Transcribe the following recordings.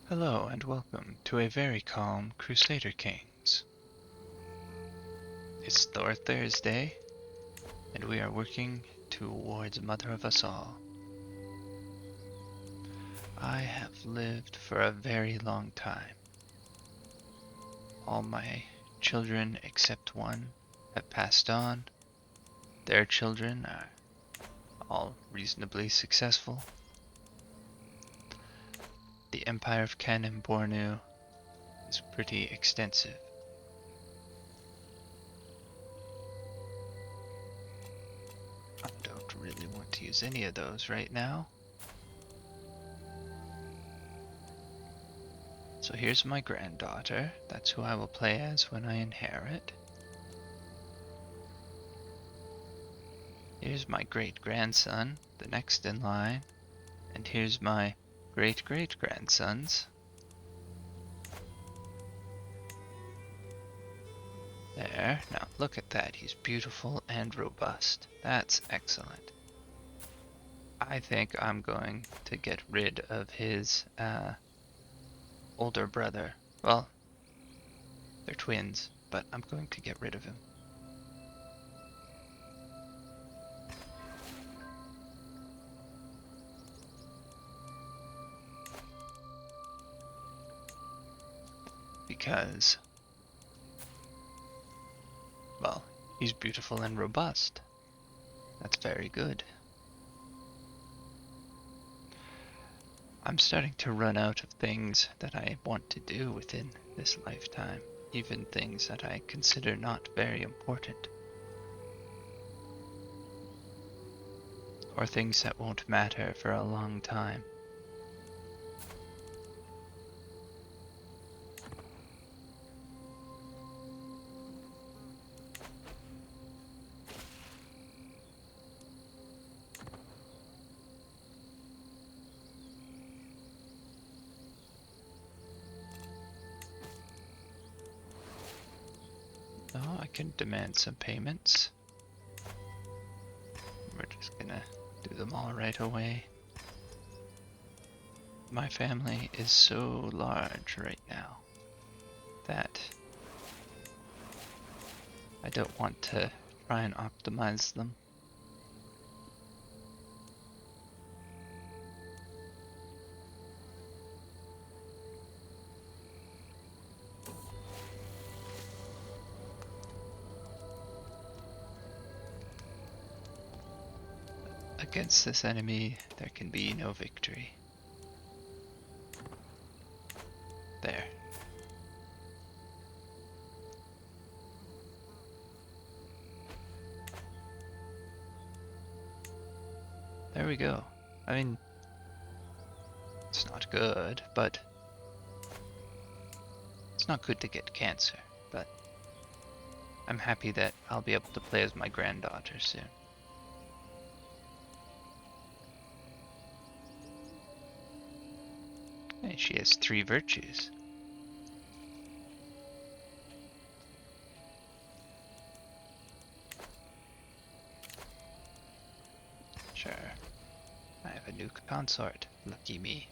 Hello and welcome to a very calm Crusader Kings. It's Thor Thursday, and we are working towards Mother of us all. I have lived for a very long time. All my children except one have passed on. Their children are all reasonably successful. The Empire of Ken and Bornu is pretty extensive. I don't really want to use any of those right now. So here's my granddaughter. That's who I will play as when I inherit. Here's my great-grandson, the next in line. And here's my great-great-grandsons. There. Now look at that. He's beautiful and robust. That's excellent. I think I'm going to get rid of his older brother. Well, they're twins, but I'm going to get rid of him. Because, well, he's beautiful and robust. That's very good. I'm starting to run out of things that I want to do within this lifetime, even things that I consider not very important. Or things that won't matter for a long time. Oh, I can demand some payments. We're just gonna do them all right away. My family is so large right now that I don't want to try and optimize them. Against this enemy, there can be no victory. There. There we go. I mean, it's not good, but it's not good to get cancer, but I'm happy that I'll be able to play as my granddaughter soon. And she has 3 virtues. Sure. I have a new consort. Lucky me.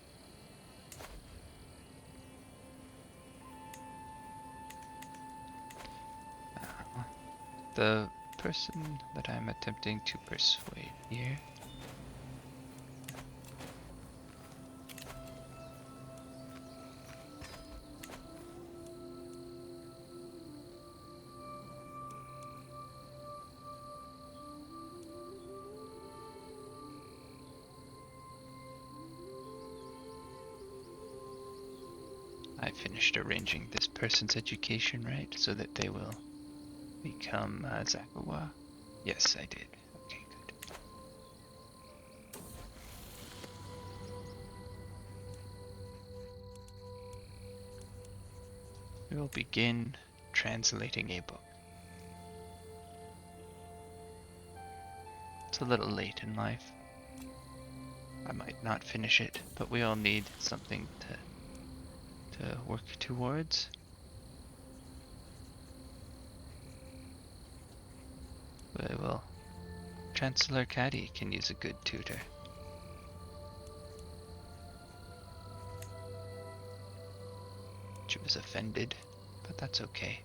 The person that I'm attempting to persuade here I finished arranging this person's education, right, so that they will become Zakawa? Yes, I did. Okay, good. We will begin translating a book. It's a little late in life. I might not finish it, but we all need something to work towards. Well, Chancellor Caddy can use a good tutor. She was offended, but that's okay.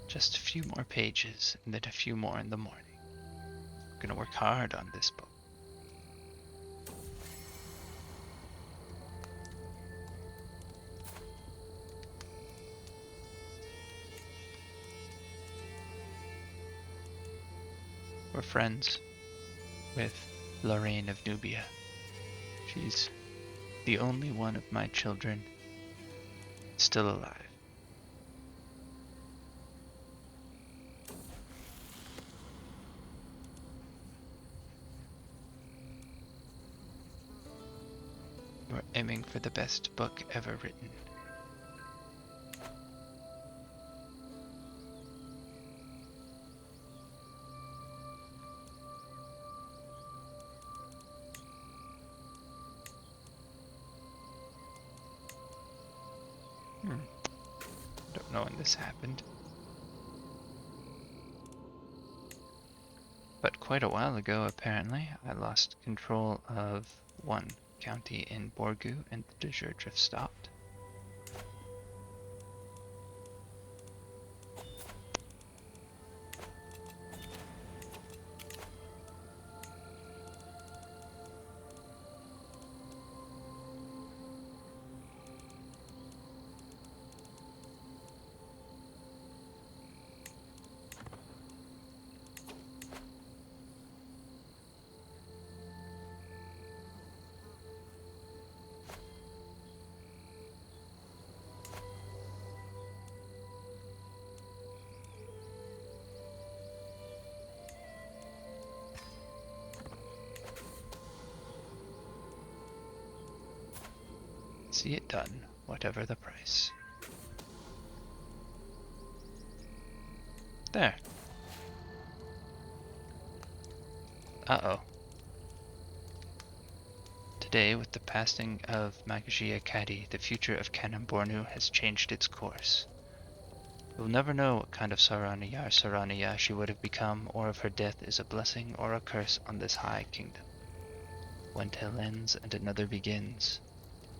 Just a few more pages, and then a few more in the morning. I'm gonna work hard on this book. We're friends with Lorraine of Nubia. She's the only one of my children still alive. We're aiming for the best book ever written. Don't know when this happened. But quite a while ago, apparently, I lost control of one county in Borgu and the Dejeur drift stopped. See it done, whatever the price. There. Uh-oh. Today, with the passing of Magajia Kadi, the future of Kanem Bornu has changed its course. We'll never know what kind of Saraniya she would have become, or if her death is a blessing or a curse on this high kingdom. One tale ends and another begins.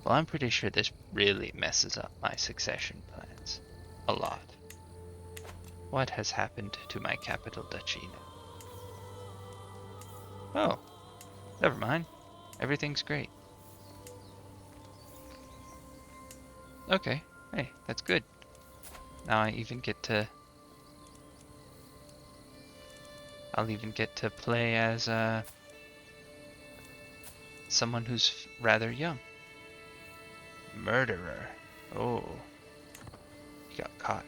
Well, I'm pretty sure this really messes up my succession plans. A lot. What has happened to my capital duchy now? Oh, never mind. Everything's great. Okay, hey, that's good. Now I'll even get to play as someone who's rather young. Murderer. Oh, he got caught.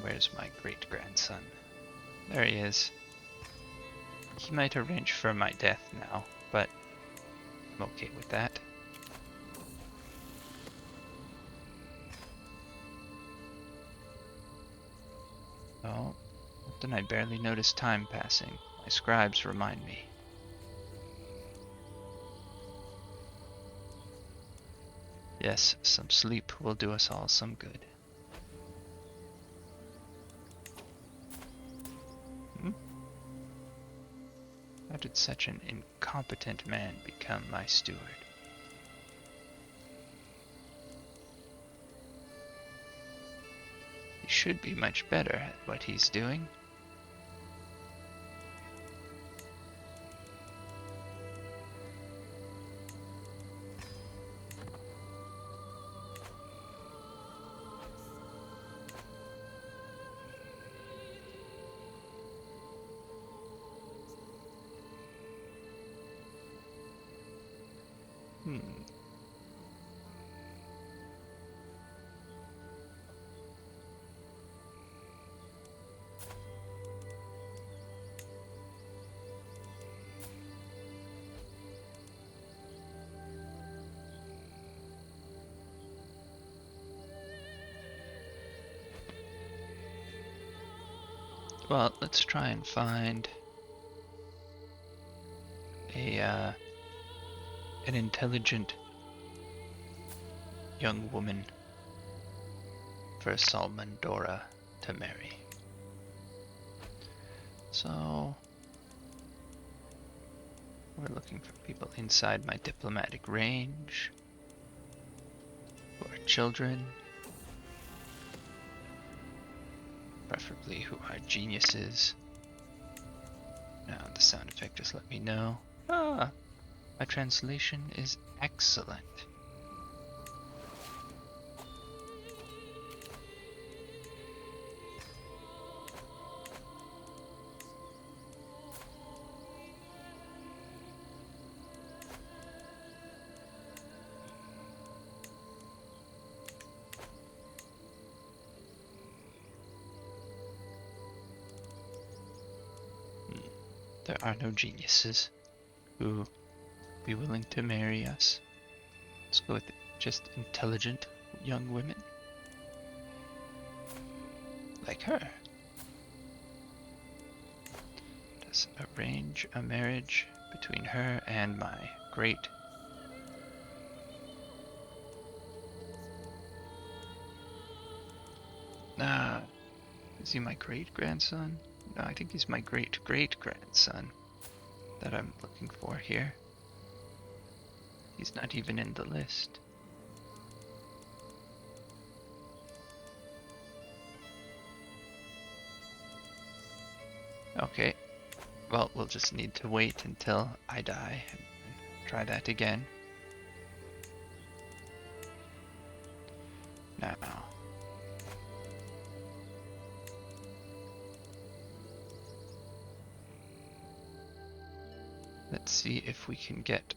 Where's my great-grandson? There he is. He might arrange for my death now, but I'm okay with that. Oh, often I barely notice time passing. My scribes remind me. Yes, some sleep will do us all some good. How did such an incompetent man become my steward? He should be much better at what he's doing. Well, let's try and find a an intelligent young woman for Salman Daura to marry. So we're looking for people inside my diplomatic range, who are children, preferably who are geniuses. Now the sound effect just let me know. Ah, my translation is excellent. There are no geniuses who be willing to marry us. Let's go with just intelligent young women like her. Let's arrange a marriage between her and my great is he my great grandson? No, I think he's my great great grandson that I'm looking for here. He's not even in the list. Okay, well, we'll just need to wait until I die and try that again. Now, let's see if we can get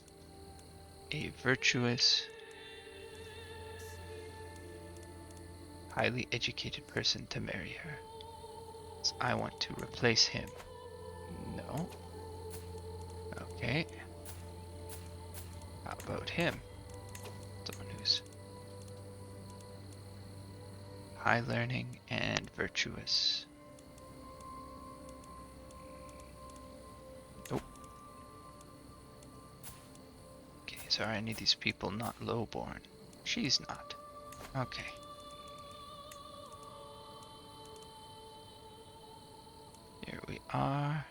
a virtuous, highly educated person to marry her. So I want to replace him. No. Okay. How about him? Someone who's high learning and virtuous. Nope. Okay, so are any of these people not lowborn? She's not. Okay. Here we are.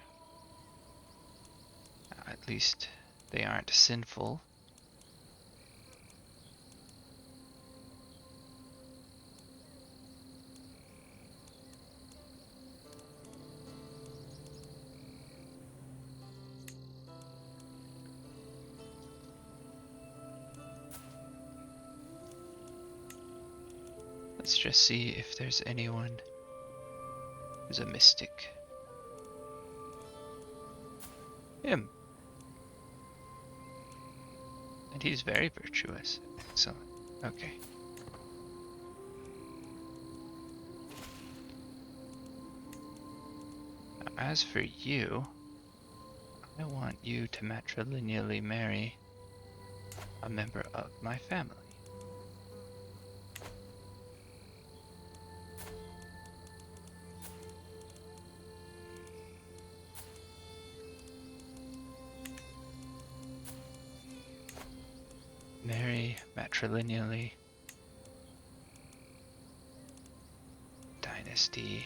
At least they aren't sinful. Let's just see if there's anyone who's a mystic. Him. And he's very virtuous. Excellent. Okay. Now, as for you, I want you to matrilineally marry a member of my family. Marry matrilineally. Dynasty.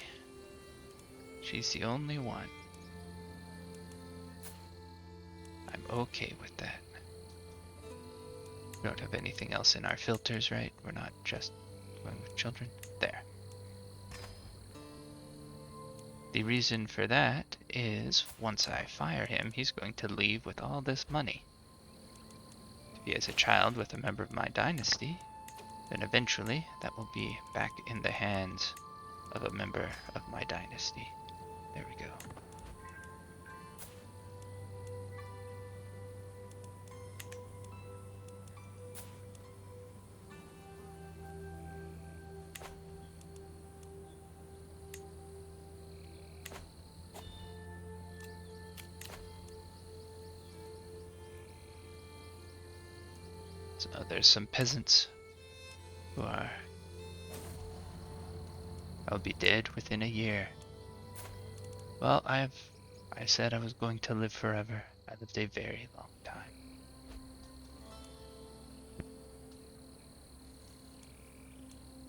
She's the only one. I'm okay with that. We don't have anything else in our filters, right? We're not just going with children. There. The reason for that is once I fire him, he's going to leave with all this money. If he has a child with a member of my dynasty, then eventually that will be back in the hands of a member of my dynasty. There we go. So there's some peasants who are... I'll be dead within a year. Well, I said I was going to live forever. I lived a very long time.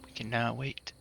We can now wait.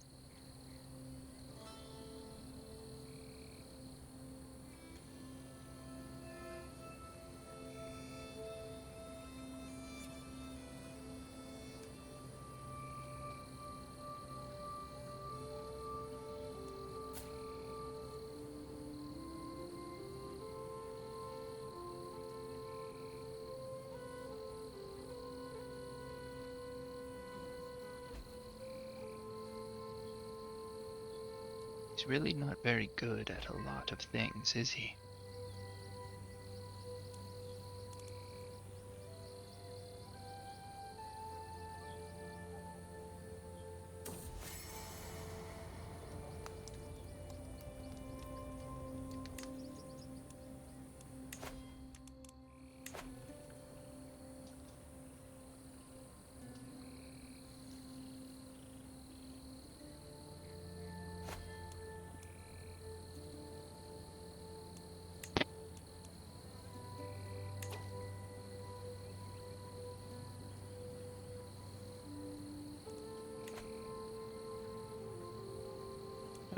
He's really not very good at a lot of things, is he?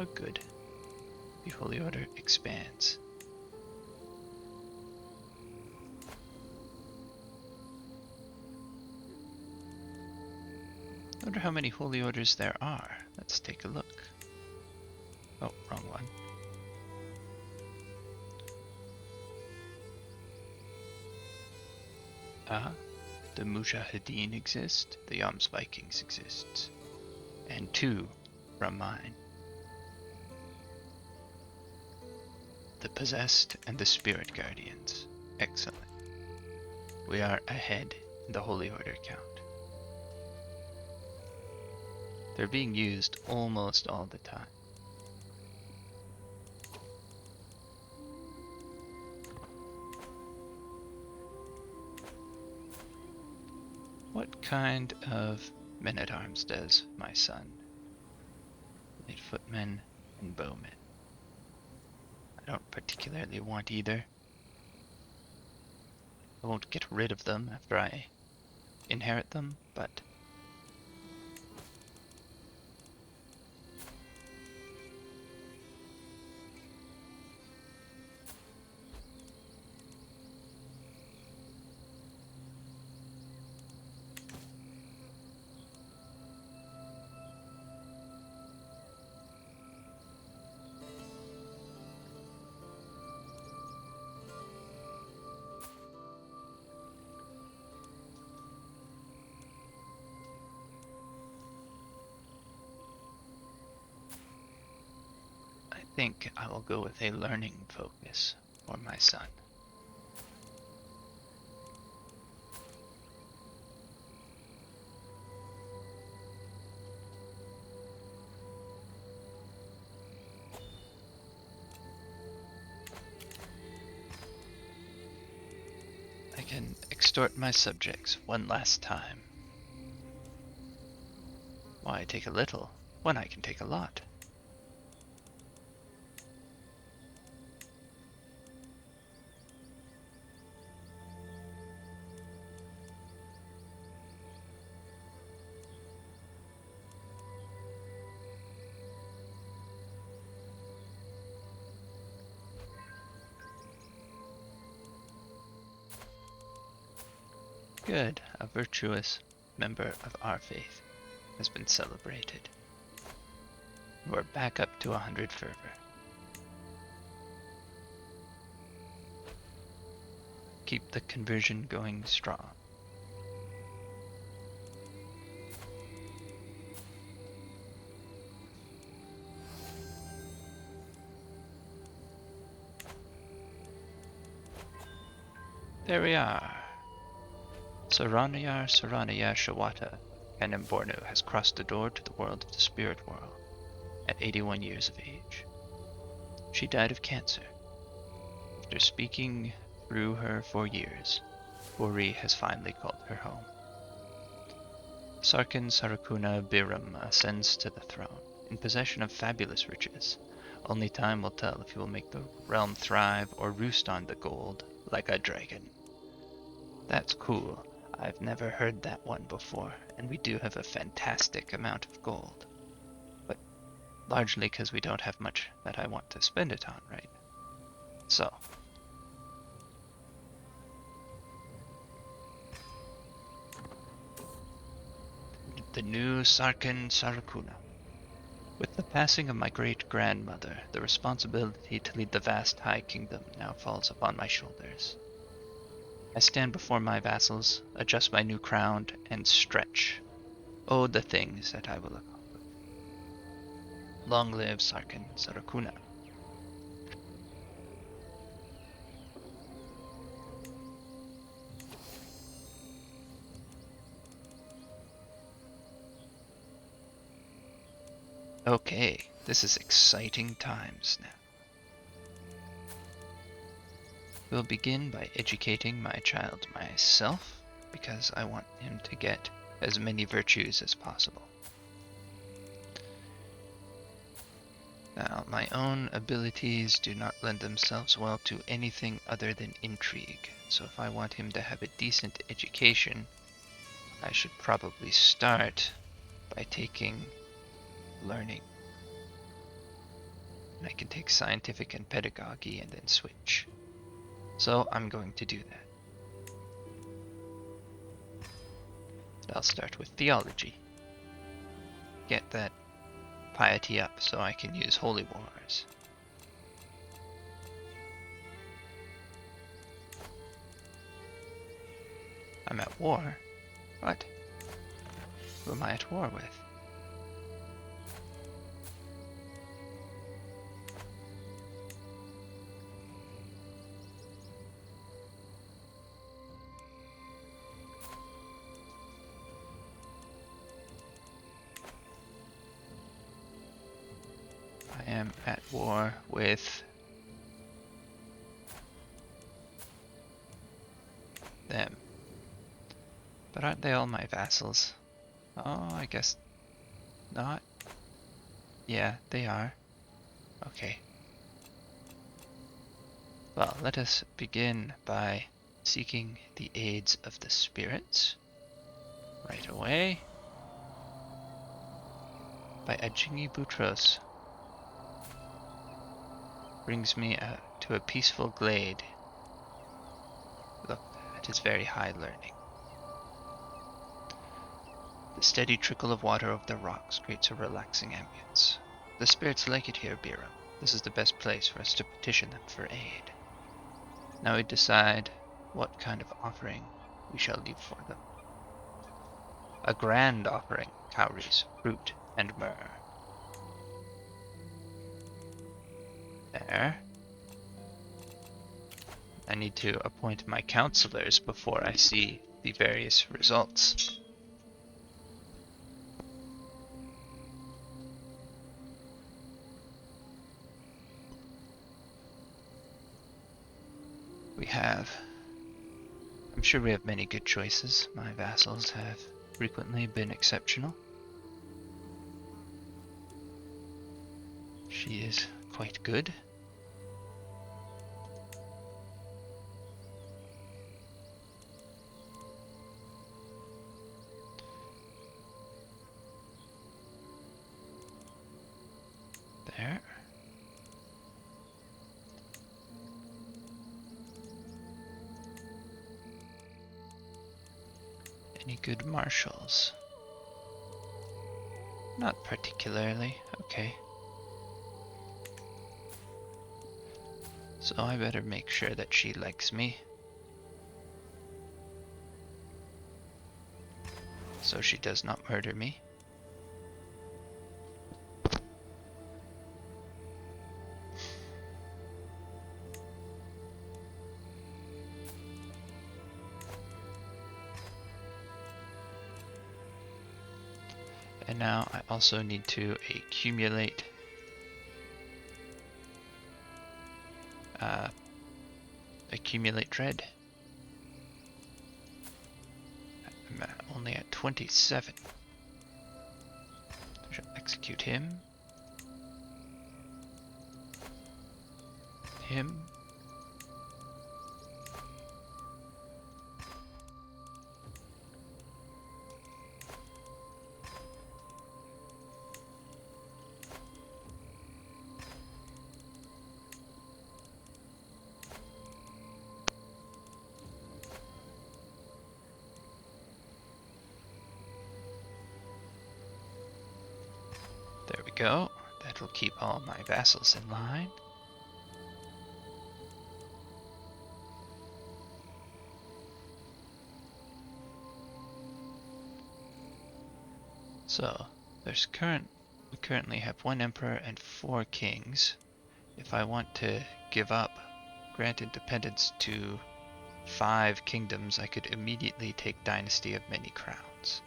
Oh, good. The Holy Order expands. I wonder how many Holy Orders there are. Let's take a look. Oh, wrong one. Ah, the Mujahideen exist, the Yams Vikings exist, and two from mine. The Possessed and the Spirit Guardians. Excellent. We are ahead in the Holy Order count. They're being used almost all the time. What kind of men-at-arms does my son? Light footmen and bowmen. I don't particularly want either. I won't get rid of them after I inherit them, but I think I will go with a learning focus for my son. I can extort my subjects one last time. Why take a little when I can take a lot? Good, a virtuous member of our faith has been celebrated. We're back up to 100 fervor. Keep the conversion going strong. There we are. Saranayar Shawata Kanembornu has crossed the door to the world of the spirit world at 81 years of age. She died of cancer. After speaking through her for years, Bori has finally called her home. Sarkin Sarakuna Biram ascends to the throne, in possession of fabulous riches, Only time will tell if he will make the realm thrive or roost on the gold like a dragon. That's cool. I've never heard that one before, and we do have a fantastic amount of gold. But largely because we don't have much that I want to spend it on, right? So, the new Sarkin Sarakuna. With the passing of my great-grandmother, the responsibility to lead the vast High Kingdom now falls upon my shoulders. I stand before my vassals, adjust my new crown, and stretch. Oh, the things that I will accomplish. Long live Sarkin Sarakuna. Okay, this is exciting times now. We'll begin by educating my child myself, because I want him to get as many virtues as possible. Now, my own abilities do not lend themselves well to anything other than intrigue, so if I want him to have a decent education, I should probably start by taking learning. And I can take scientific and pedagogy and then switch. So I'm going to do that. I'll start with theology. Get that piety up so I can use holy wars. I'm at war? What? Who am I at war with? I am at war with them. But aren't they all my vassals? Oh, I guess not. Yeah, they are. Okay. Well, let us begin by seeking the aids of the spirits. Right away. By Ajingi Butros. Brings me to a peaceful glade. Look, that is very high learning. The steady trickle of water over the rocks creates a relaxing ambience. The spirits like it here, Biram. This is the best place for us to petition them for aid. Now we decide what kind of offering we shall leave for them. A grand offering, cowries, fruit, and myrrh. There. I need to appoint my counselors before I see the various results. I'm sure we have many good choices. My vassals have frequently been exceptional. She is quite good. There. Any good marshals? Not particularly. Okay. So I better make sure that she likes me. So she does not murder me. And now I also need to accumulate dread. I'm only at 27. I shall execute him. him. There we go. That will keep all my vassals in line. So, we currently have 1 emperor and 4 kings. If I want to give up, grant independence to 5 kingdoms, I could immediately take Dynasty of Many Crowns.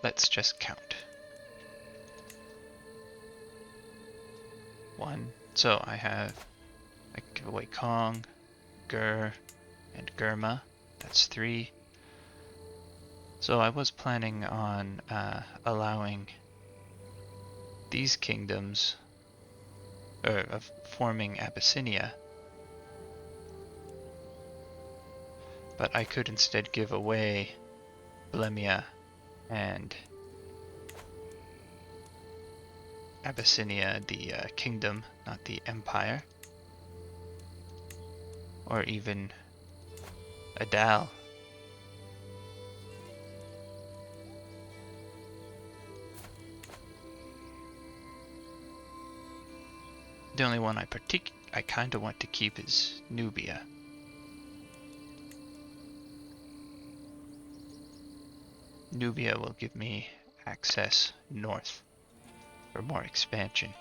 Let's just count. 1. So I give away Kong, Gur, and Gurma. That's 3. So I was planning on allowing these kingdoms, or of forming Abyssinia, but I could instead give away Blemia and Abyssinia, the kingdom, not the empire, or even Adal. The only one I kind of want to keep is Nubia. Nubia will give me access north for more expansion.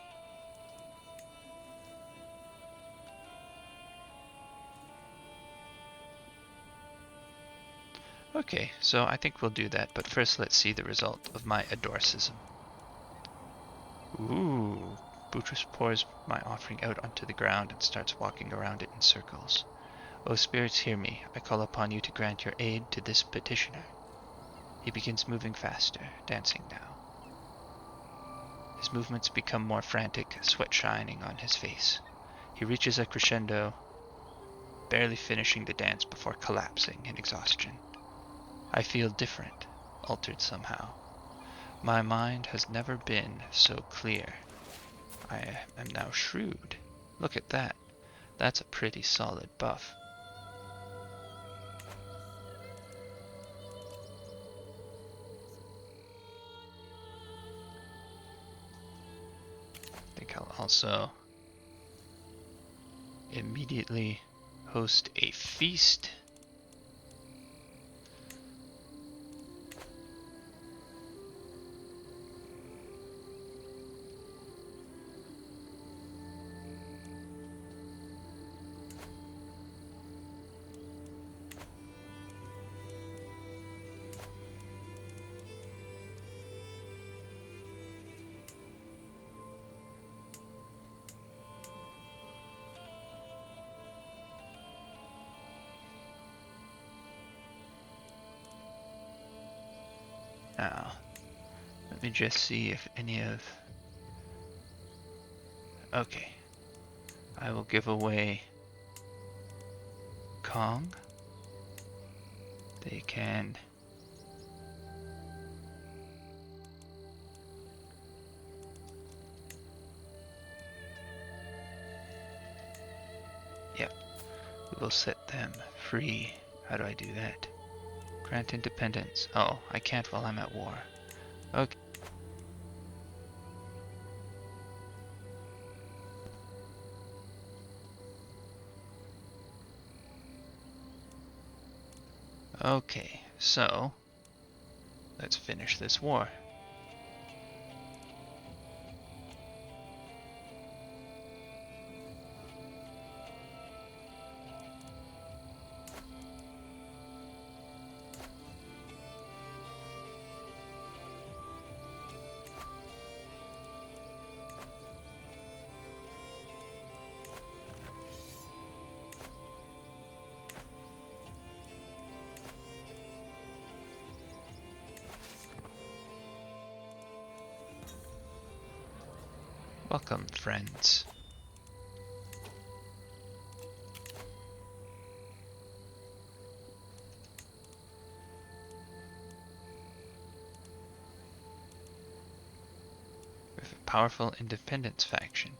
Okay, so I think we'll do that, but first let's see the result of my adorcism. Ooh, Buttress pours my offering out onto the ground and starts walking around it in circles. O spirits, hear me. I call upon you to grant your aid to this petitioner. He begins moving faster, dancing now. His movements become more frantic, sweat shining on his face. He reaches a crescendo, barely finishing the dance before collapsing in exhaustion. I feel different, altered somehow. My mind has never been so clear. I am now shrewd. Look at that. That's a pretty solid buff. I think I'll also immediately host a feast. Now, let me just see if any of... Okay. I will give away Kong. They can... Yep. We will set them free. How do I do that? Grant independence. Oh, I can't while I'm at war. Okay. Okay, so let's finish this war. Welcome, friends. We have a powerful independence faction.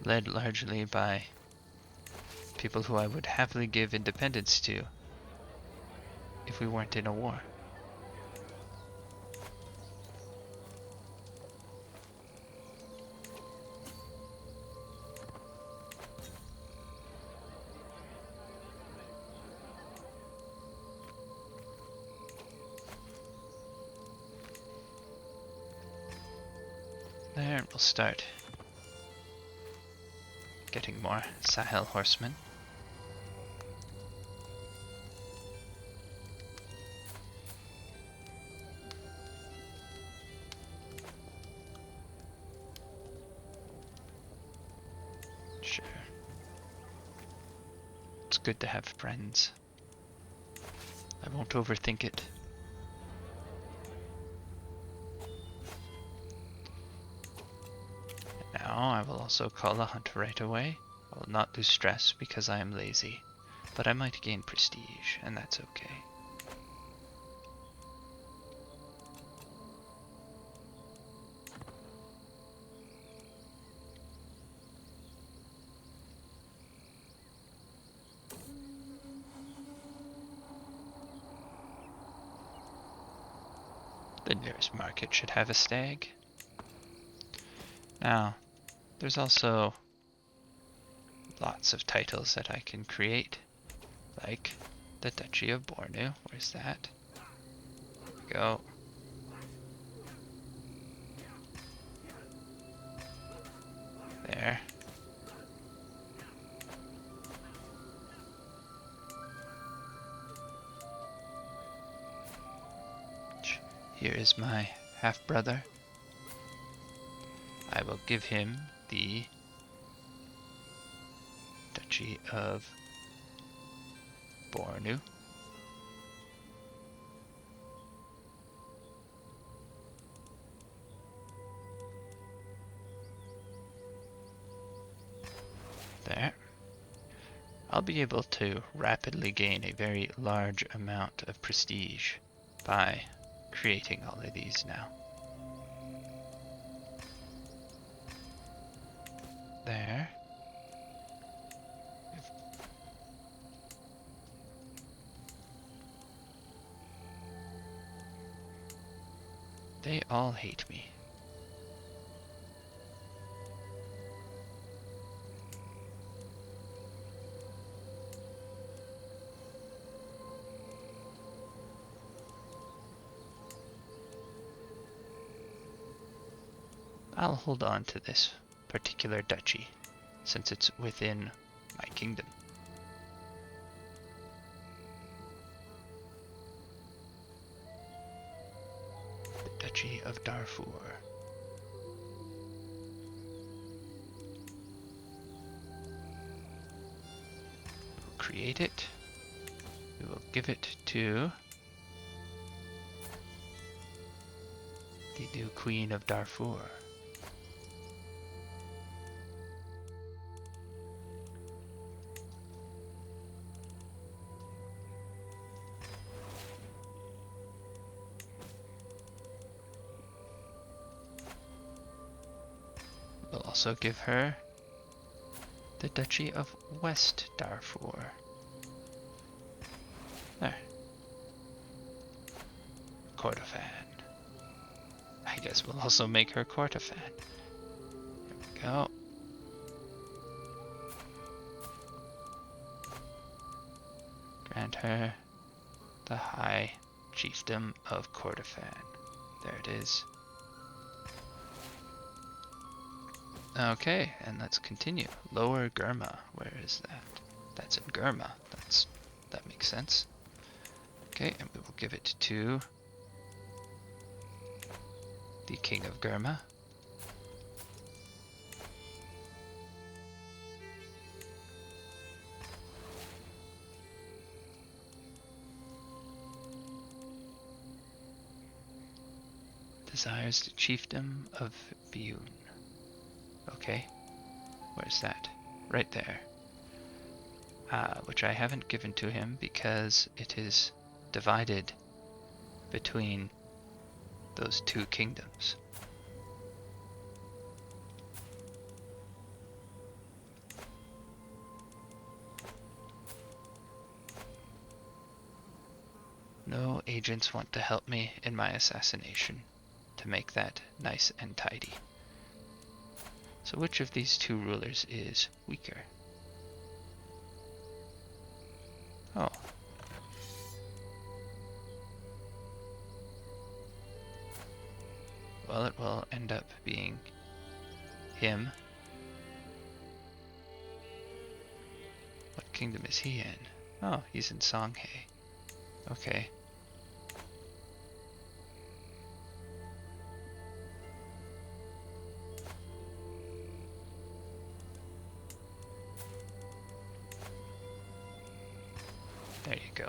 Led largely by people who I would happily give independence to if we weren't in a war. There, we'll start getting more Sahel horsemen. Sure. It's good to have friends. I won't overthink it. Now I will also call a hunt right away. I will not lose stress because I am lazy, but I might gain prestige, and that's okay. The nearest market should have a stag. Now, there's also lots of titles that I can create, like the Duchy of Bornu. Where's that? There we go. There. Here is my half-brother. I will give him the Duchy of Bornu. There. I'll be able to rapidly gain a very large amount of prestige by creating all of these now. There. They all hate me. I'll hold on to this particular duchy, since it's within my kingdom. The Duchy of Darfur. We'll create it. We will give it to the new Queen of Darfur. We'll also give her the Duchy of West Darfur. There. Kordofan. I guess we'll also make her Kordofan. There we go. Grant her the High Chiefdom of Kordofan. There it is. Okay, and let's continue. Lower Gurma. Where is that? That's in Gurma. That makes sense. Okay, and we will give it to the King of Gurma. Desires the chiefdom of Biyun. Okay, where's that? Right there. Which I haven't given to him because it is divided between those two kingdoms. No agents want to help me in my assassination to make that nice and tidy. So which of these two rulers is weaker? Oh. Well, it will end up being him. What kingdom is he in? Oh, he's in Songhay. Okay. There you go.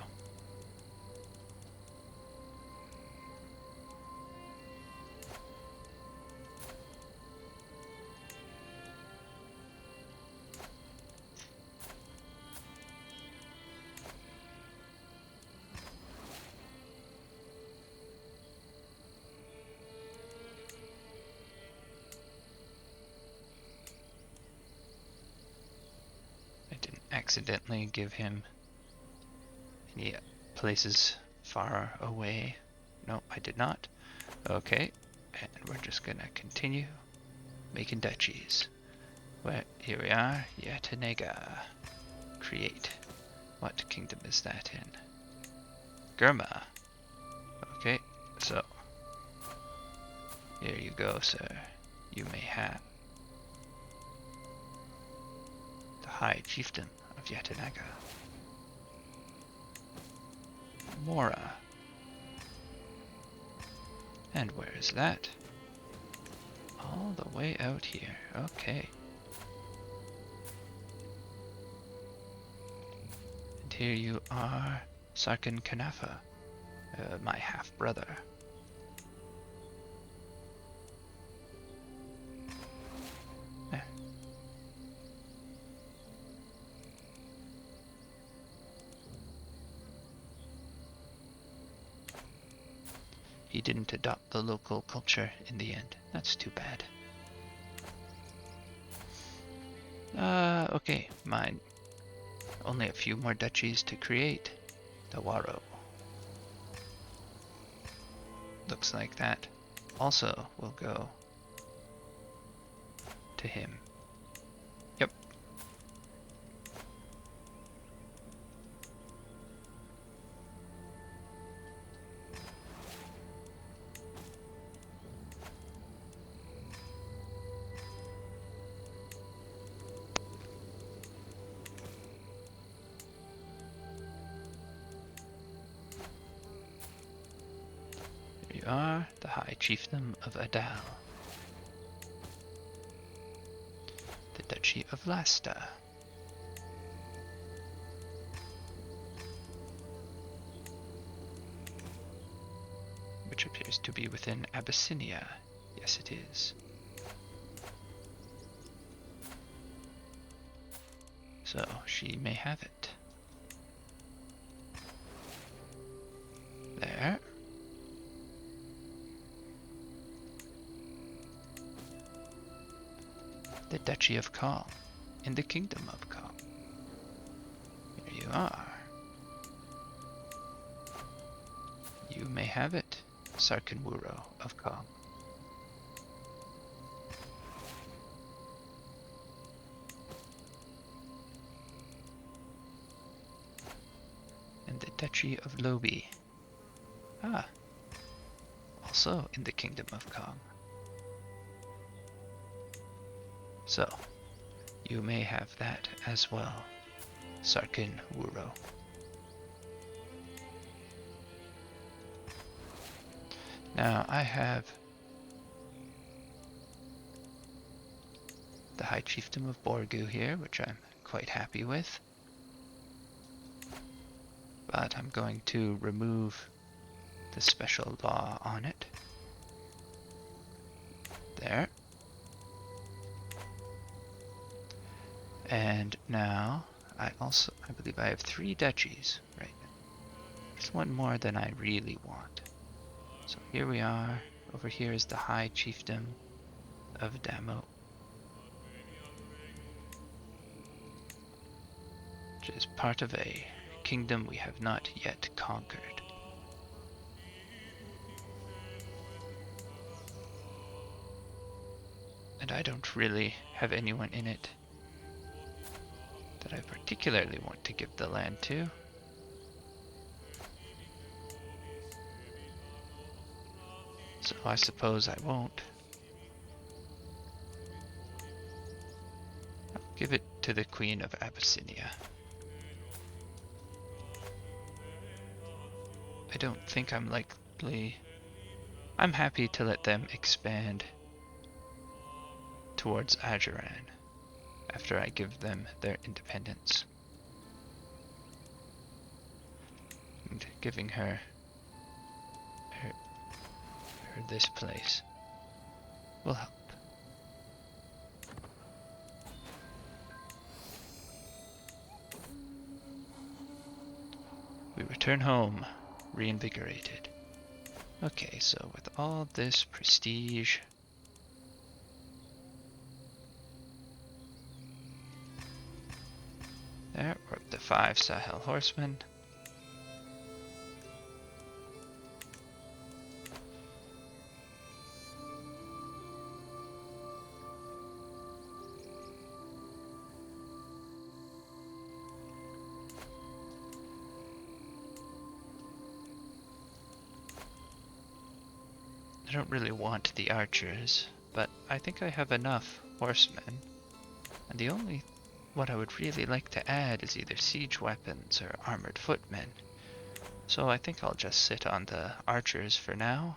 I didn't accidentally give him any places far away. No, I did not. Okay, and we're just gonna continue making duchies. Well, here we are, Yatanega. Create. What kingdom is that in? Gurma. Okay, so here you go, sir. You may have the High Chieftain of Yatanaga. Mora. And where is that? All the way out here. Okay. And here you are, Sarkin Kanafa, my half-brother. He didn't adopt the local culture in the end. That's too bad. Okay, mine. Only a few more duchies to create. Daura. Looks like that also will go to him. Yep. You are the High Chieftain of Adal, the Duchy of Lasta, which appears to be within Abyssinia. Yes, it is. So she may have it. There. The Duchy of Kong, in the Kingdom of Kong. Here you are. You may have it, Sarkinwuro of Kong. And the Duchy of Lobi. Ah, also in the Kingdom of Kong. So, you may have that as well, Sarkinwuro. Now I have the High Chiefdom of Borgu here, which I'm quite happy with. But I'm going to remove the special law on it. There. And now, I believe I have 3 duchies right now. There's one more than I really want. So here we are. Over here is the High Chiefdom of Damo, which is part of a kingdom we have not yet conquered. And I don't really have anyone in it that I particularly want to give the land to. So I suppose I won't. I'll give it to the Queen of Abyssinia. I don't think I'm likely... I'm happy to let them expand towards Ajuran after I give them their independence. And giving her this place will help. We return home, reinvigorated. Okay, so with all this prestige, there, we're up to 5 Sahel horsemen. I don't really want the archers, but I think I have enough horsemen. And the only what I would really like to add is either siege weapons or armored footmen. So I think I'll just sit on the archers for now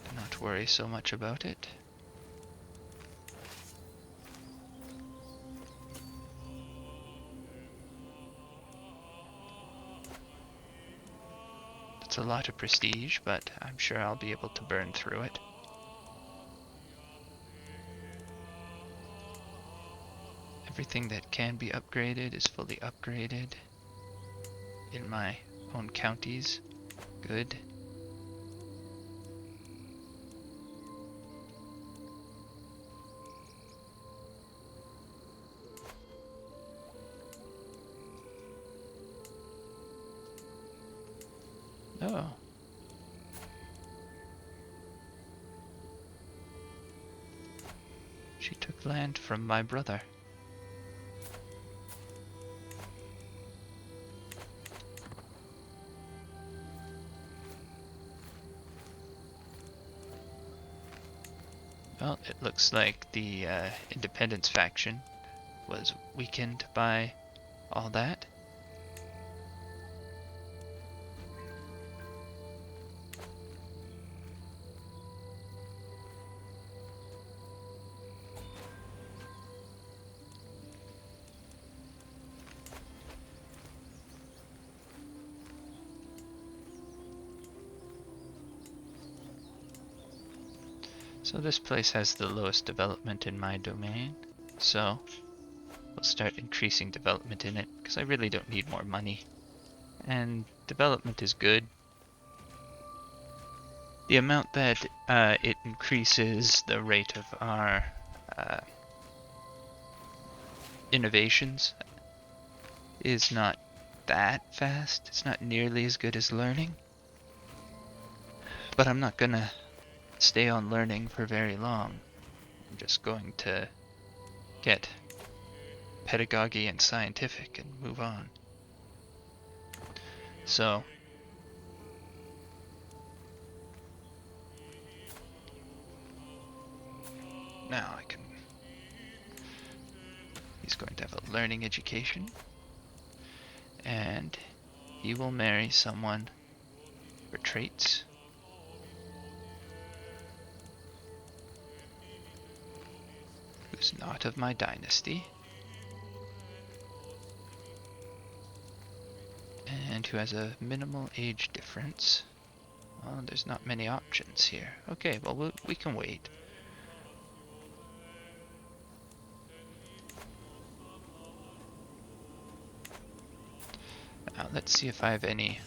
and not worry so much about it. It's a lot of prestige, but I'm sure I'll be able to burn through it. Everything that can be upgraded is fully upgraded in my own counties. Good. Oh. She took land from my brother. Well, it looks like the Independence faction was weakened by all that. So this place has the lowest development in my domain, so we'll start increasing development in it, because I really don't need more money. And development is good. The amount that it increases the rate of our innovations is not that fast. It's not nearly as good as learning. But I'm not gonna stay on learning for very long. I'm just going to get pedagogy and scientific and move on. So now I can... He's going to have a learning education, and he will marry someone for traits. Who's not of my dynasty, and who has a minimal age difference. Well, there's not many options here. Okay, well, we can wait. Now, let's see if I have any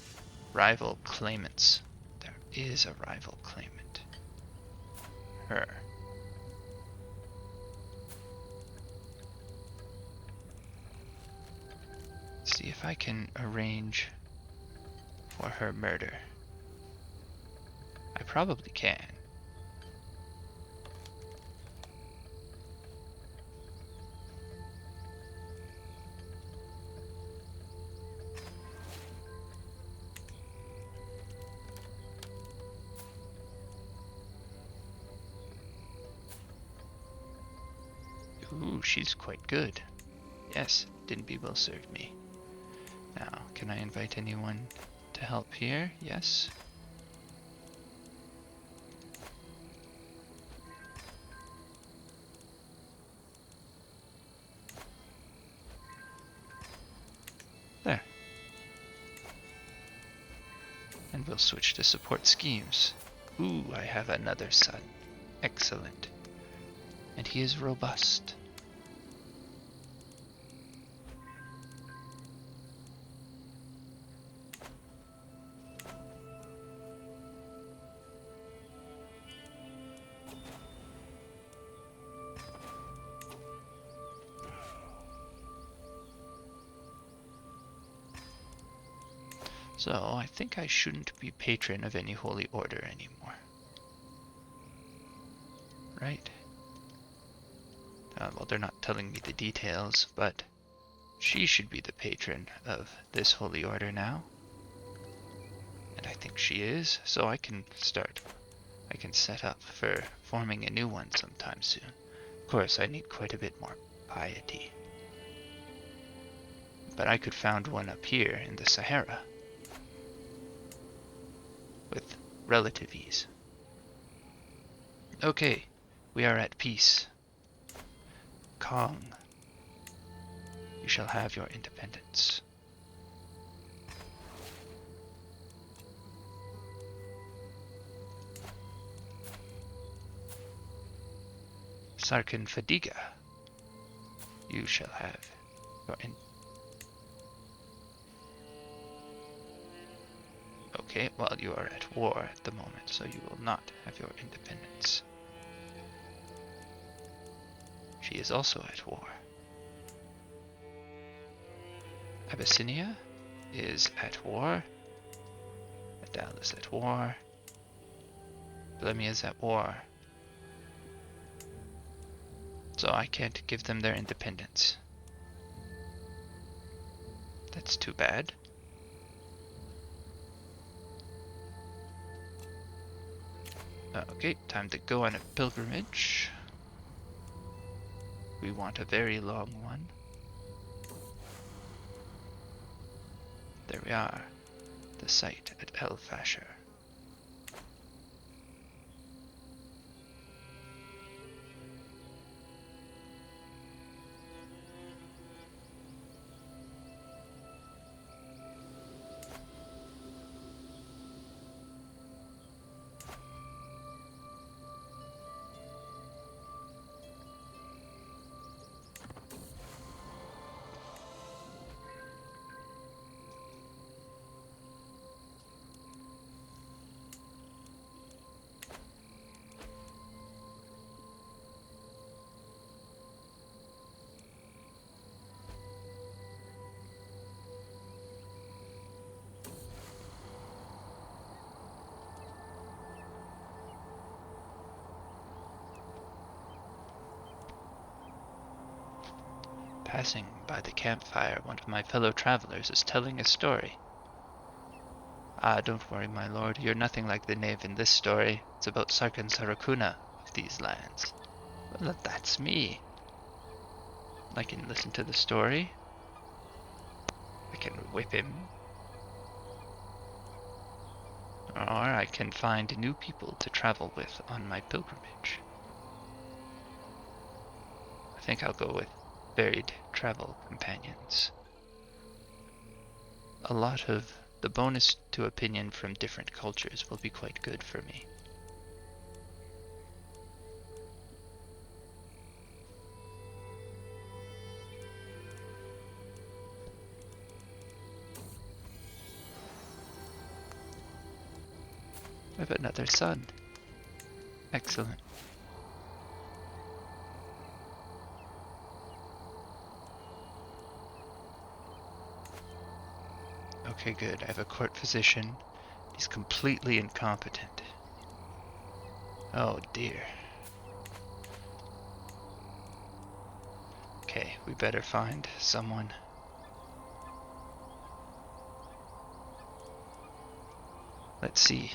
rival claimants. There is a rival claimant. Her. See if I can arrange for her murder. I probably can. Ooh, she's quite good. Yes, Dinby will serve me. Now, can I invite anyone to help here? Yes. There. And we'll switch to support schemes. Ooh, I have another son. Excellent. And he is robust. So, I think I shouldn't be patron of any holy order anymore. Right? Well, they're not telling me the details, but she should be the patron of this holy order now. And I think she is, so I can set up for forming a new one sometime soon. Of course, I need quite a bit more piety. But I could found one up here in the Sahara with relative ease. Okay, we are at peace. Kong, you shall have your independence. Sarkin Fadiga, you shall have your Okay, well, you are at war at the moment, so you will not have your independence. She is also at war. Abyssinia is at war. Adal is at war. Blemia is at war. So I can't give them their independence. That's too bad. Okay, time to go on a pilgrimage. We want a very long one. There we are. The site at El Fasher. Passing by the campfire, one of my fellow travelers is telling a story. Ah, don't worry, my lord. You're nothing like the knave in this story. It's about Sarkin Sarakuna of these lands. Well, that's me. I can listen to the story. I can whip him. Or I can find new people to travel with on my pilgrimage. I think I'll go with varied travel companions. A lot of The bonus to opinion from different cultures will be quite good for me. I have another son. Excellent. Okay, good. I have a court physician. He's completely incompetent. Oh dear. Okay, we better find someone. Let's see.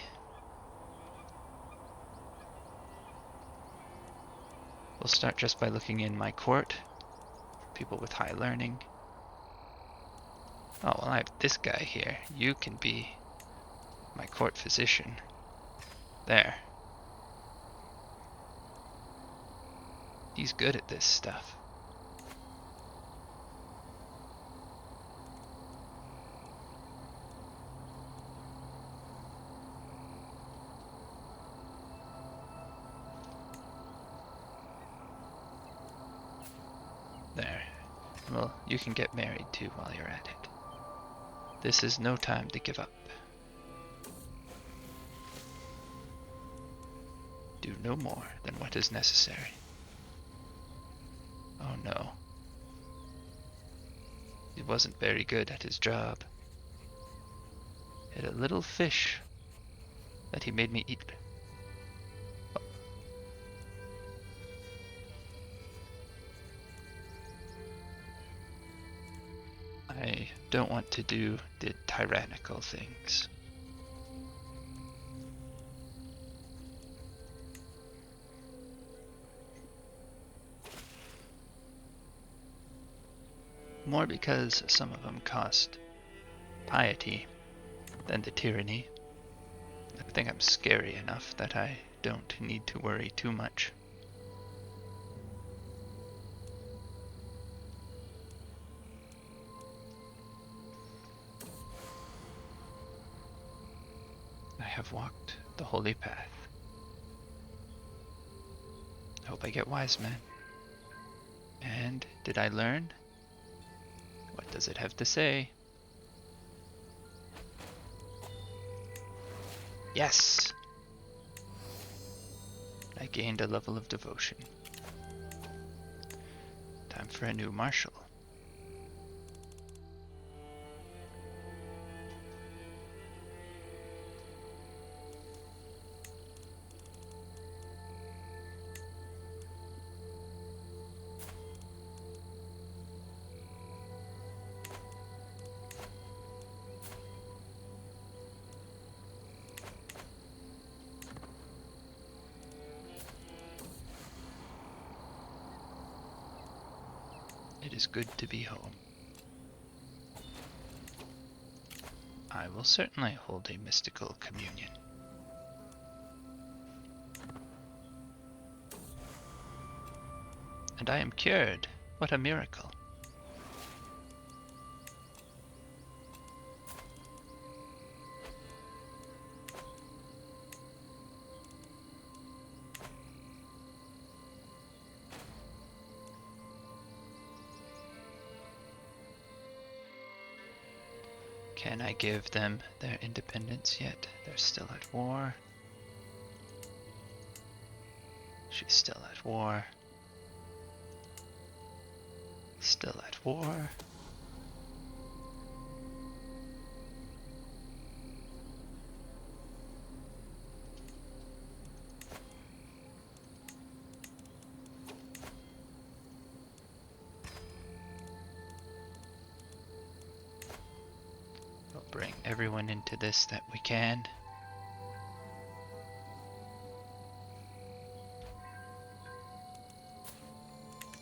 We'll start just by looking in my court. People with high learning. Oh, well, I have this guy here. You can be my court physician. There. He's good at this stuff. There. Well, you can get married too while you're at it. This is no time to give up. Do no more than what is necessary. Oh no. He wasn't very good at his job. He had a little fish that he made me eat. I don't want to do the tyrannical things. More because some of them cost piety than the tyranny. I think I'm scary enough that I don't need to worry too much. I have walked the holy path. I hope I get wise men. And did I learn? What does it have to say? Yes! I gained a level of devotion. Time for a new marshal. It is good to be home. I will certainly hold a mystical communion. And I am cured. What a miracle. Can I give them their independence yet? They're still at war. She's still at war. Still at war. We'll bring everyone into this that we can.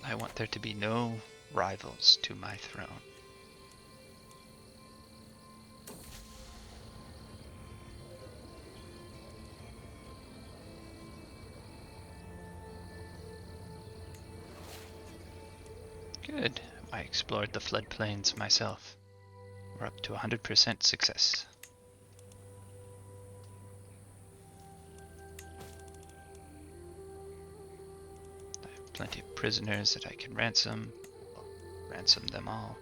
I want there to be no rivals to my throne. Good. I explored the floodplains myself. We're up to 100% success. plenty of prisoners that I can ransom. I'll ransom them all.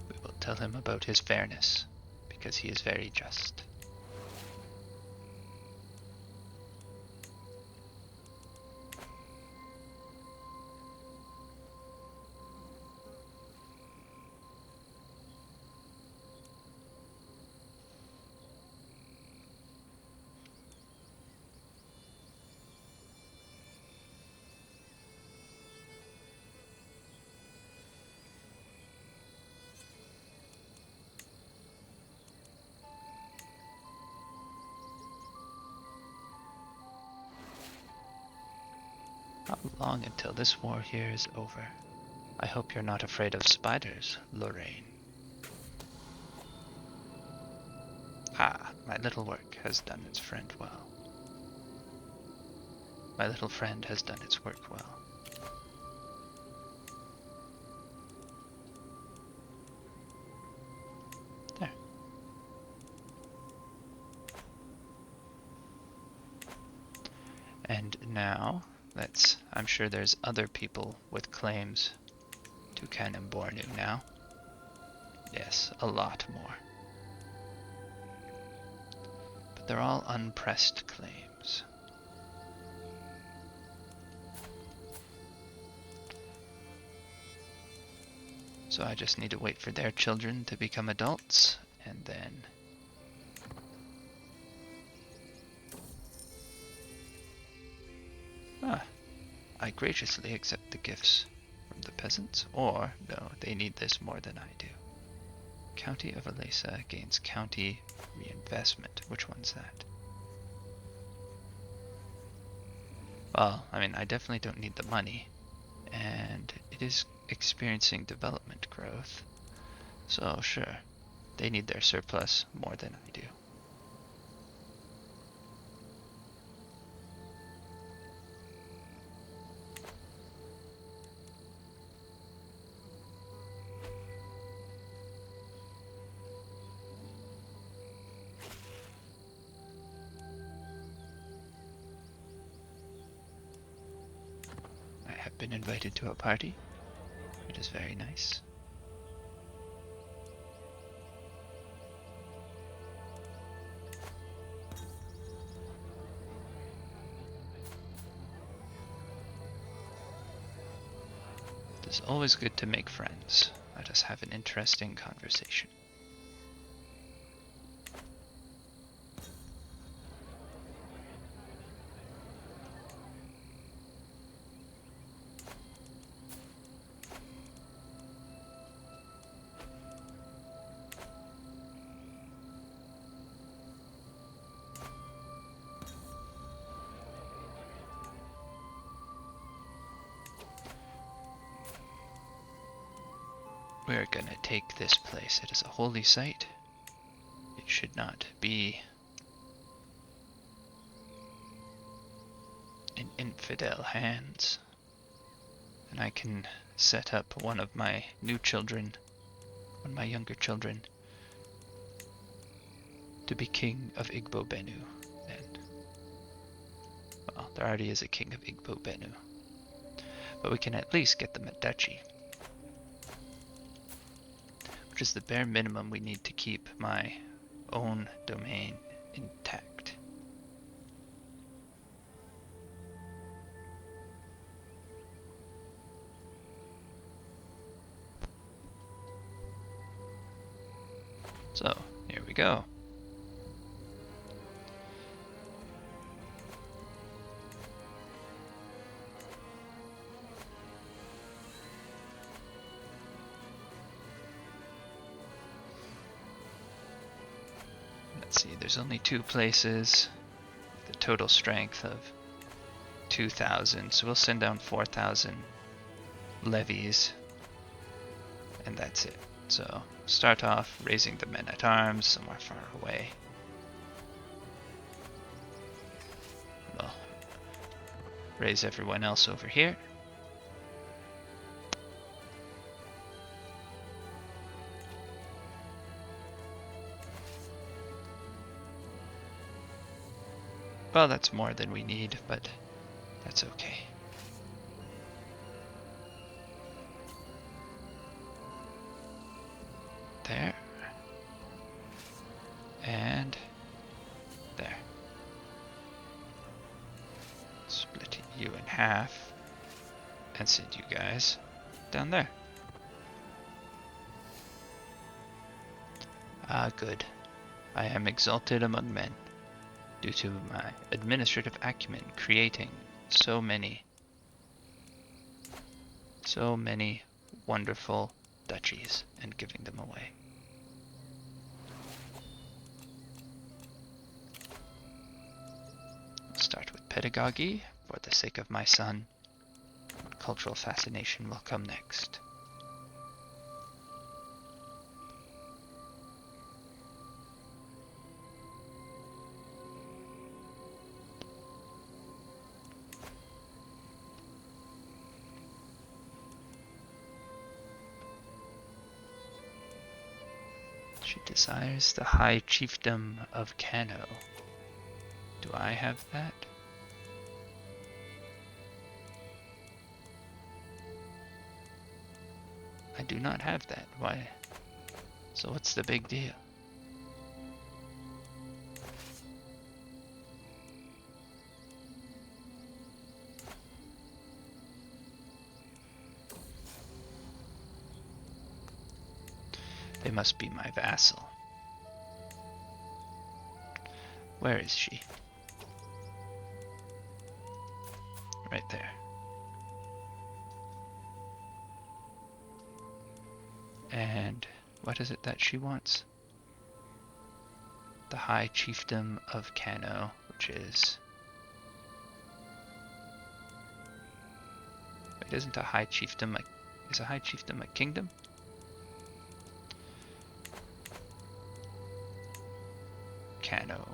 We will tell him about his fairness, because he is very just. Not long until this war here is over. I hope you're not afraid of spiders, Lorraine. Ah, my little work has done its friend well. My little friend has done its work well. There. And now, I'm sure there's other people with claims to Canon Bornu now. Yes, a lot more. But they're all unpressed claims. So I just need to wait for their children to become adults, and then I graciously accept the gifts from the peasants, or no, they need this more than I do. County of Alesa gains county reinvestment. Which one's that? Well, I mean, I definitely don't need the money, and it is experiencing development growth, so sure, they need their surplus more than I do. Been invited to a party. It is very nice. It is always good to make friends. Let us have an interesting conversation. We're gonna take this place. It is a holy site. It should not be in infidel hands. And I can set up one of my new children, one of my younger children, to be king of Igbo Benu. And, well, there already is a king of Igbo Benu. But we can at least get them a duchy. Which is the bare minimum we need to keep my own domain intact. So, here we go. Let's see, there's only 2 places, the total strength of 2,000, so we'll send down 4,000 levies, and that's it. So, start off raising the men-at-arms somewhere far away. We'll raise everyone else over here. Well, that's more than we need, but that's okay. There. And there. Split you in half and send you guys down there. Ah, good. I am exalted among men due to my administrative acumen creating so many wonderful duchies and giving them away. I'll start with pedagogy for the sake of my son. Cultural fascination will come next. She desires the high chiefdom of Kano. Do I have that? I do not have that. Why? So what's the big deal? They must be my vassal. Where is she? Right there. And what is it that she wants? The High Chiefdom of Kano, which is... Wait, isn't a High Chiefdom is a High Chiefdom a kingdom? Kano.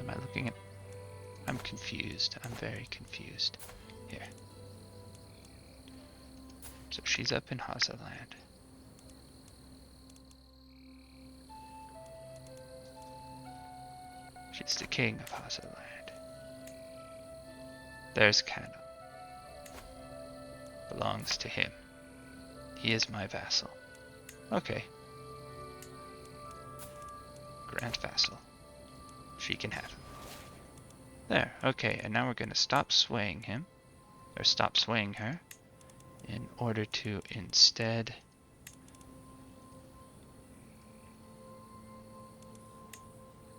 Am I looking at... I'm confused. I'm very confused. Here. So she's up in Hazaland. She's the king of Hazaland. There's Kano. Belongs to him. He is my vassal. Okay. Grand vassal. She can have him. There, okay, and now we're gonna stop swaying him, or stop swaying her, in order to instead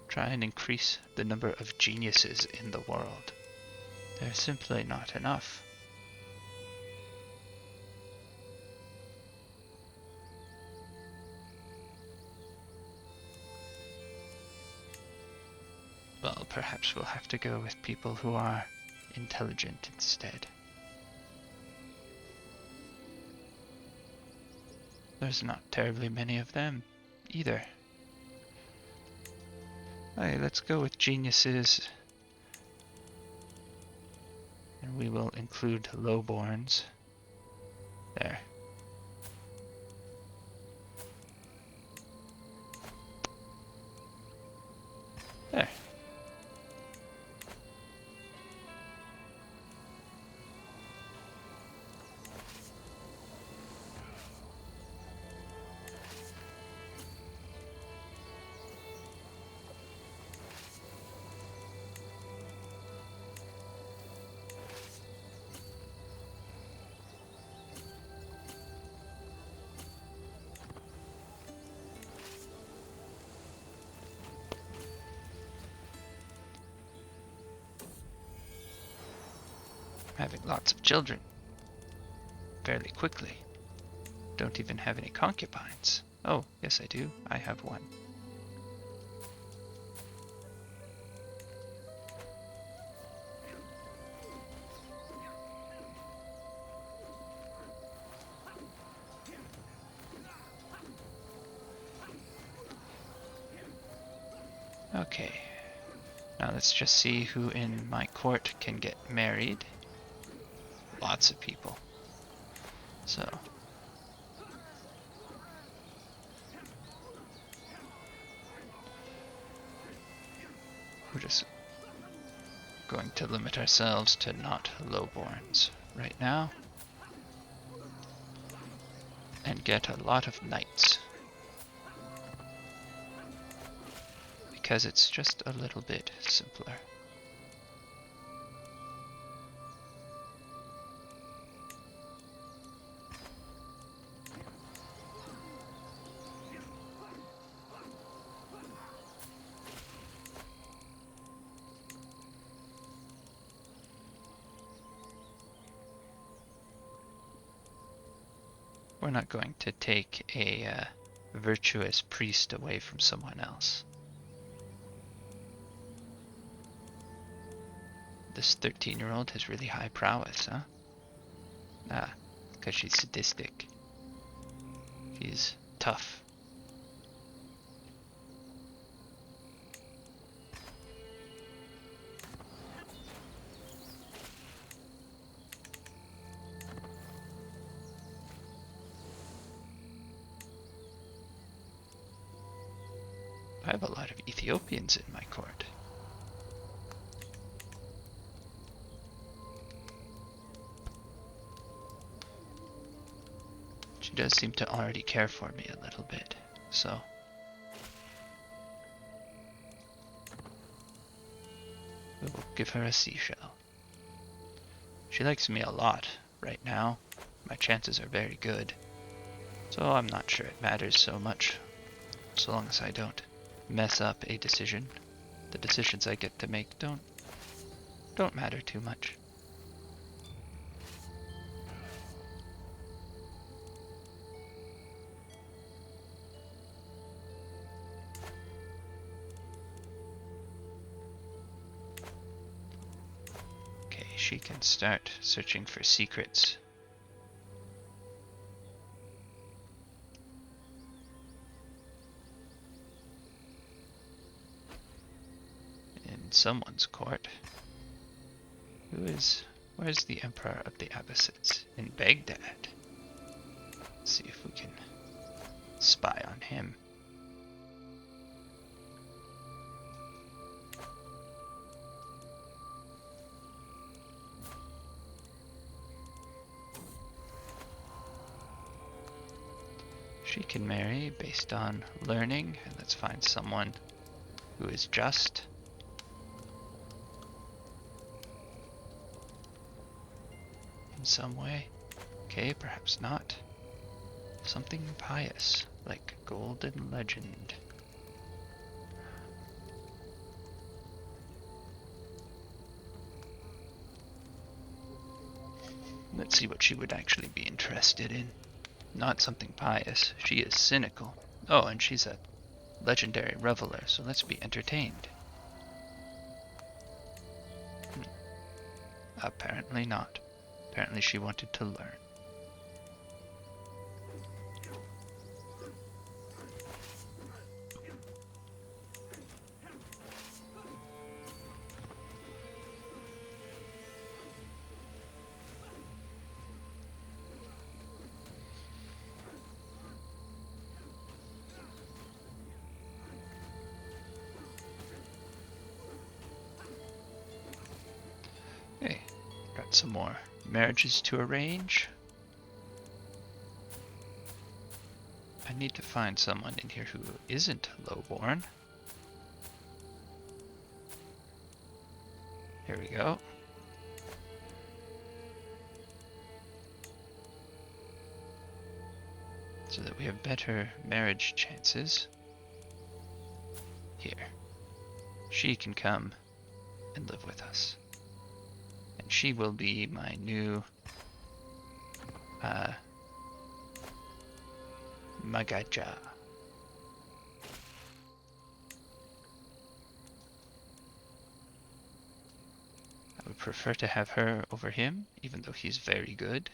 try and increase the number of geniuses in the world. There's simply not enough. Well, perhaps we'll have to go with people who are intelligent instead. There's not terribly many of them either. Okay, let's go with geniuses. And we will include lowborns. There. There. Having lots of children. Fairly quickly. Don't even have any concubines. Oh, yes I do. I have one. Okay. Now let's just see who in my court can get married. Lots of people. So. We're just going to limit ourselves to not lowborns right now. And get a lot of knights. Because it's just a little bit simpler. We're not going to take a virtuous priest away from someone else. This 13-year-old has really high prowess, huh? Ah, because she's sadistic. She's tough. I have a lot of Ethiopians in my court. She does seem to already care for me a little bit, so... we will give her a seashell. She likes me a lot right now. My chances are very good. So I'm not sure it matters so much, so long as I don't mess up a decision. The decisions I get to make don't matter too much. Okay, she can start searching for secrets. In someone's court. Where's the Emperor of the Abbasids? In Baghdad. Let's see if we can spy on him. She can marry based on learning, and let's find someone who is just. In some way. Okay, perhaps not. Something pious, like golden legend. Let's see what she would actually be interested in. Not something pious. She is cynical. Oh, and she's a legendary reveler, so let's be entertained. Apparently not. Apparently she wanted to learn. Hey, got some more marriages to arrange. I need to find someone in here who isn't lowborn. Here we go. So that we have better marriage chances. Here. She can come and live with us. And she will be my new Magaja. I would prefer to have her over him, even though he's very good,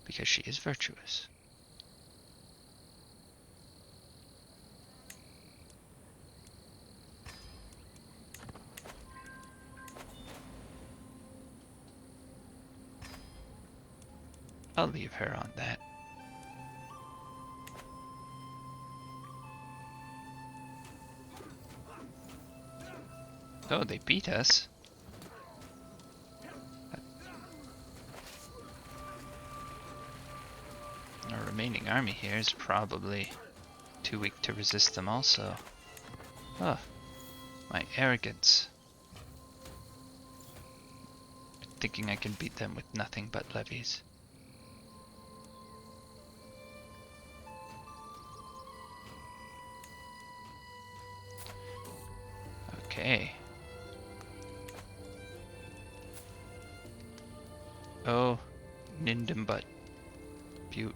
because she is virtuous. I'll leave her on that. Oh, they beat us. Our remaining army here is probably too weak to resist them also. Oh, my arrogance. Thinking I can beat them with nothing but levies. Okay. Oh, Nindimbut, Butte,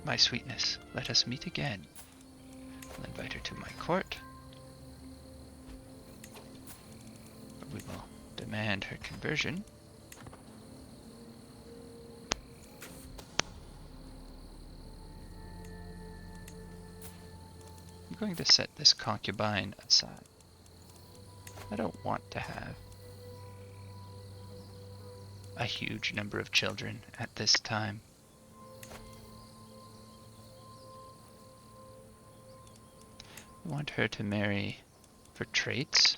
my sweetness, let us meet again. I'll invite her to my court. We will demand her conversion. I'm going to set this concubine aside. I don't want to have a huge number of children at this time. I want her to marry for traits.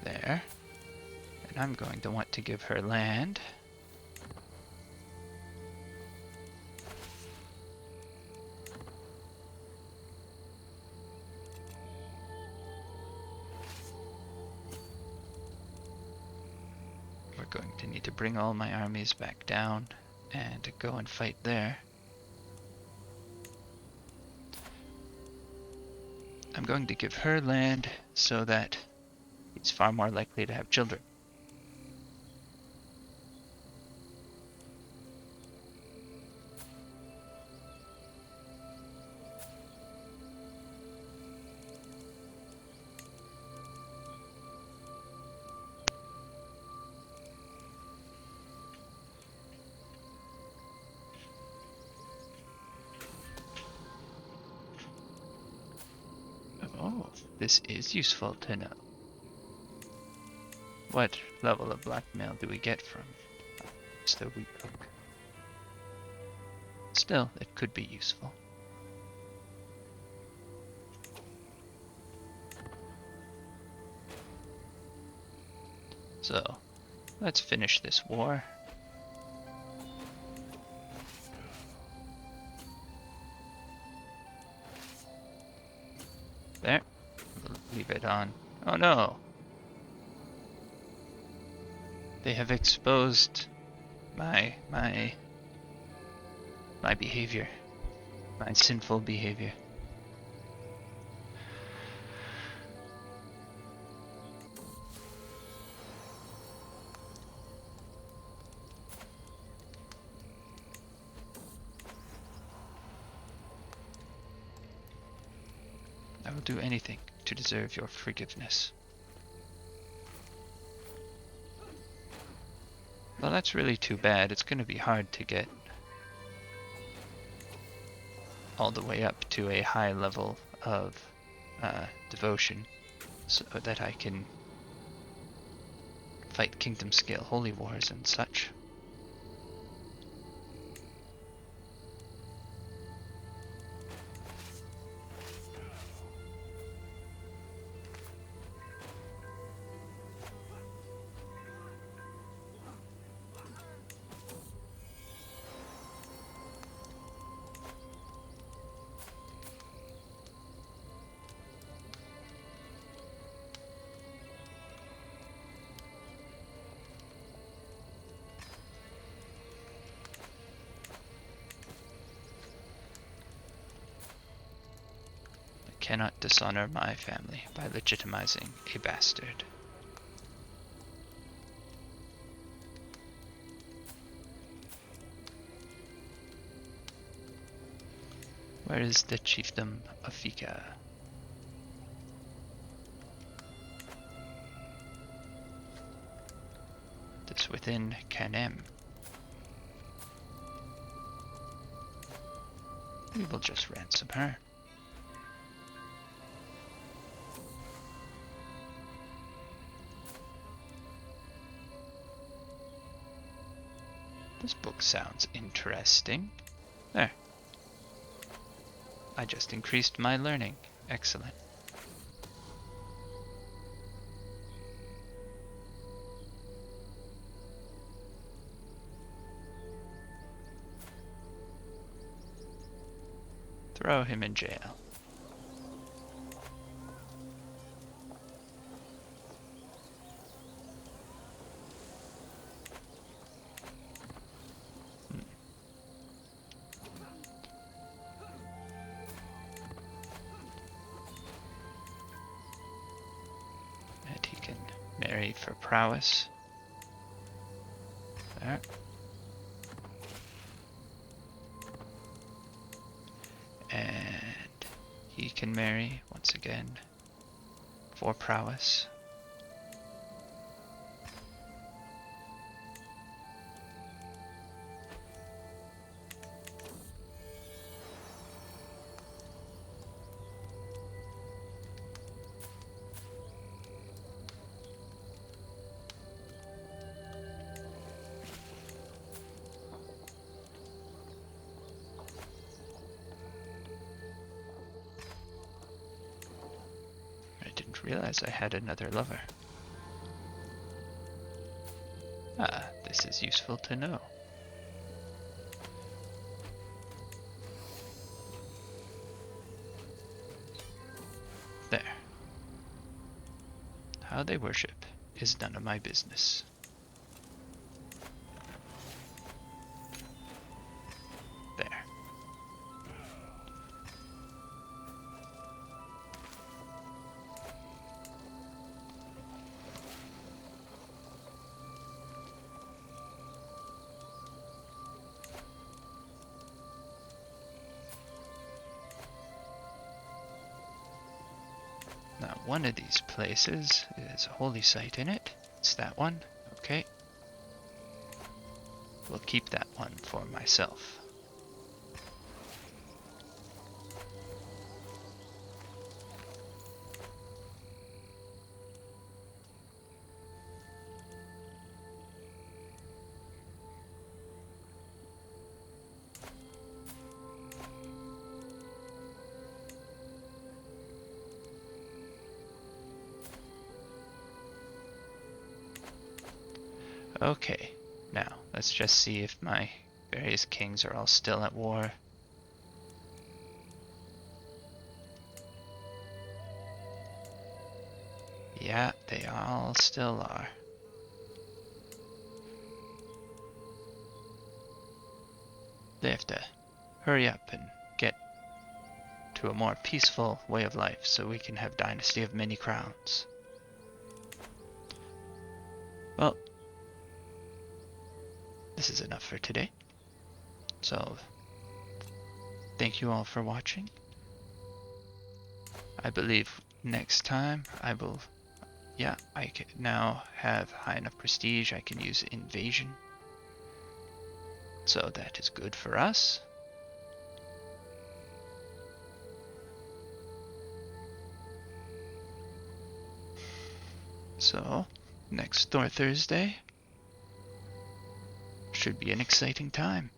There. And I'm going to want to give her land. We're going to need to bring all my armies back down and go and fight there. I'm going to give her land so that he's far more likely to have children. Oh, this is useful to know. What level of blackmail do we get from Mr. Wheatcook? Still, it could be useful. So, let's finish this war. There. Leave it on. Oh no! They have exposed my behavior. My sinful behavior. I will do anything to deserve your forgiveness. Well, that's really too bad. It's going to be hard to get all the way up to a high level of devotion so that I can fight kingdom scale holy wars and such. Cannot dishonor my family by legitimizing a bastard. Where is the chiefdom of Fika? is within Canem. We will just ransom her. This book sounds interesting. There. I just increased my learning. Excellent. Throw him in jail. And he can marry for prowess. There. And he can marry once again for prowess. Realize I had another lover. Ah, this is useful to know. There. How they worship is none of my business. There. Now, one of these places is a holy site in it. It's that one. Okay. We'll keep that one for myself. Okay, now let's just see if my various kings are all still at war. Yeah, they all still are. They have to hurry up and get to a more peaceful way of life so we can have Dynasty of Many Crowns. Well, this is enough for today. So, thank you all for watching. I believe next time I will, yeah, I can now have high enough prestige I can use invasion. So that is good for us. So, next Thursday should be an exciting time.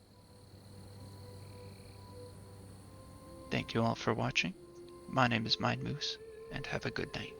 Thank you all for watching. My name is Mind Moose, and have a good night.